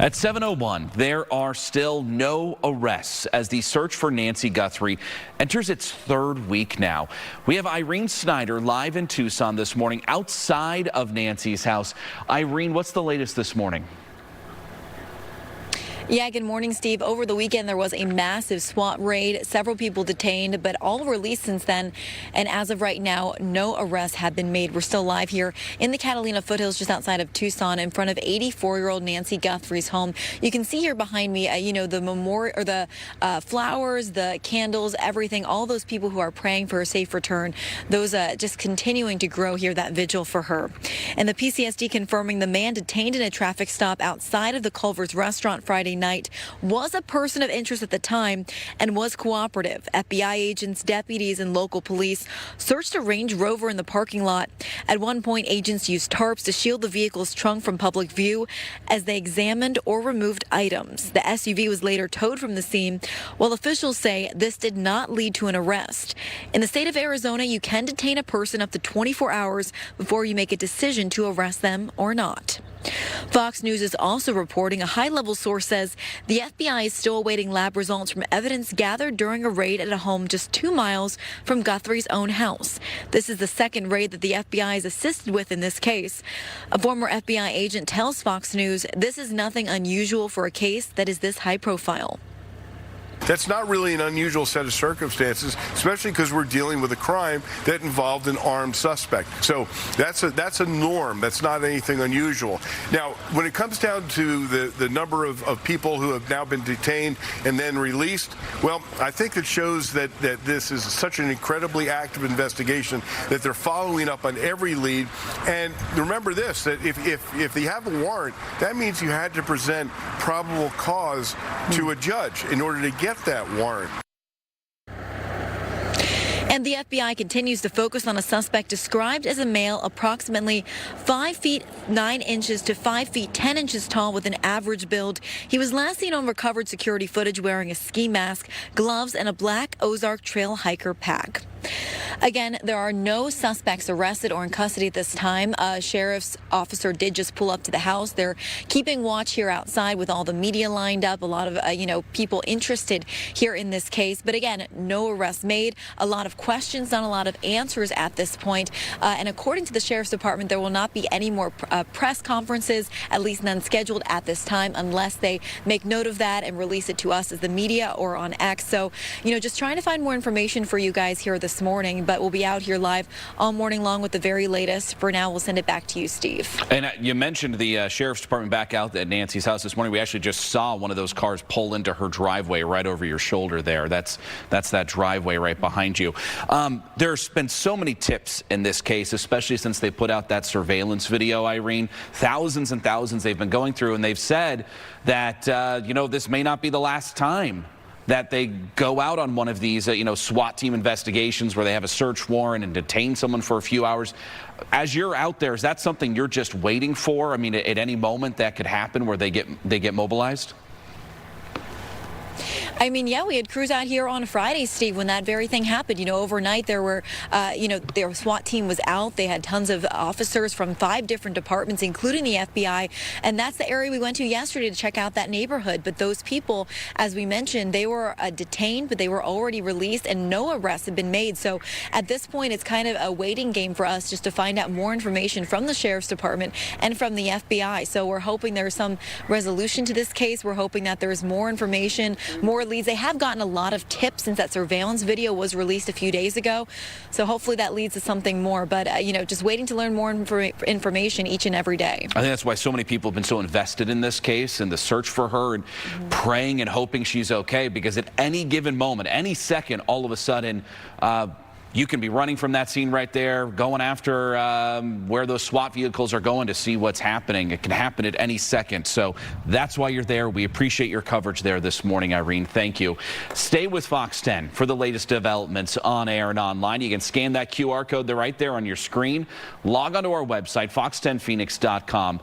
At 7:01, there are still no arrests as the search for Nancy Guthrie enters its third week now. We have Irene Snyder live in Tucson this morning outside of Nancy's house. Irene, what's the latest this morning? Yeah, good morning, Steve. Over the weekend, there was a massive SWAT raid, several people detained, but all released since then. And as of right now, no arrests have been made. We're still live here in the Catalina Foothills, just outside of Tucson, in front of 84-year-old Nancy Guthrie's home. You can see here behind me, the memorial, or the flowers, the candles, everything, all those people who are praying for a safe return, those just continuing to grow here, that vigil for her. And the PCSD confirming the man detained in a traffic stop outside of the Culver's restaurant Friday night was a person of interest at the time and was cooperative. FBI agents, deputies, and local police searched a Range Rover in the parking lot. At one point, agents used tarps to shield the vehicle's trunk from public view as they examined or removed items. The SUV was later towed from the scene, while officials say this did not lead to an arrest. In the state of Arizona, you can detain a person up to 24 hours before you make a decision to arrest them or not. Fox News is also reporting a high-level source says the FBI is still awaiting lab results from evidence gathered during a raid at a home just 2 miles from Guthrie's own house. This is the second raid that the FBI has assisted with in this case. A former FBI agent tells Fox News this is nothing unusual for a case that is this high profile. That's not really an unusual set of circumstances, especially because we're dealing with a crime that involved an armed suspect. So that's a norm. That's not anything unusual. Now, when it comes down to the number of people who have now been detained and then released, well, I think it shows that this is such an incredibly active investigation that they're following up on every lead. And remember this, that if they have a warrant, that means you had to present probable cause to a judge in order to get that warrant. And the FBI continues to focus on a suspect described as a male approximately 5 feet 9 inches to 5 feet 10 inches tall with an average build. He was last seen on recovered security footage wearing a ski mask, gloves, and a black Ozark Trail hiker pack. Again, there are no suspects arrested or in custody at this time. A sheriff's officer did just pull up to the house. They're keeping watch here outside with all the media lined up, a lot of, people interested here in this case. But again, no arrests made, a lot of questions, not a lot of answers at this point. And according to the sheriff's department, there will not be any more press conferences, at least none scheduled at this time, unless they make note of that and release it to us as the media or on X. So, just trying to find more information for you guys here this morning, but we'll be out here live all morning long with the very latest. For now, we'll send it back to you, Steve. And you mentioned the sheriff's department back out at Nancy's house this morning. We actually just saw one of those cars pull into her driveway right over your shoulder there. That's that driveway right behind you. There's been so many tips in this case, especially since they put out that surveillance video, Irene. Thousands and thousands they've been going through, and they've said that, this may not be the last time that they go out on one of these, SWAT team investigations where they have a search warrant and detain someone for a few hours. As you're out there, is that something you're just waiting for? I mean, at any moment that could happen where they get mobilized? I mean, yeah, we had crews out here on Friday, Steve, when that very thing happened. Overnight there were, their SWAT team was out. They had tons of officers from 5 different departments, including the FBI. And that's the area we went to yesterday to check out that neighborhood. But those people, as we mentioned, they were detained, but they were already released and no arrests had been made. So at this point, it's kind of a waiting game for us just to find out more information from the sheriff's department and from the FBI. So we're hoping there's some resolution to this case. We're hoping that there's more information, more leads. They have gotten a lot of tips since that surveillance video was released a few days ago. So hopefully that leads to something more. But, just waiting to learn more information each and every day. I think that's why so many people have been so invested in this case and the search for her and praying and hoping she's okay, because at any given moment, any second, all of a sudden, you can be running from that scene right there, going after where those SWAT vehicles are going to see what's happening. It can happen at any second. So that's why you're there. We appreciate your coverage there this morning, Irene. Thank you. Stay with Fox 10 for the latest developments on air and online. You can scan that QR code right there on your screen. Log onto our website, fox10phoenix.com.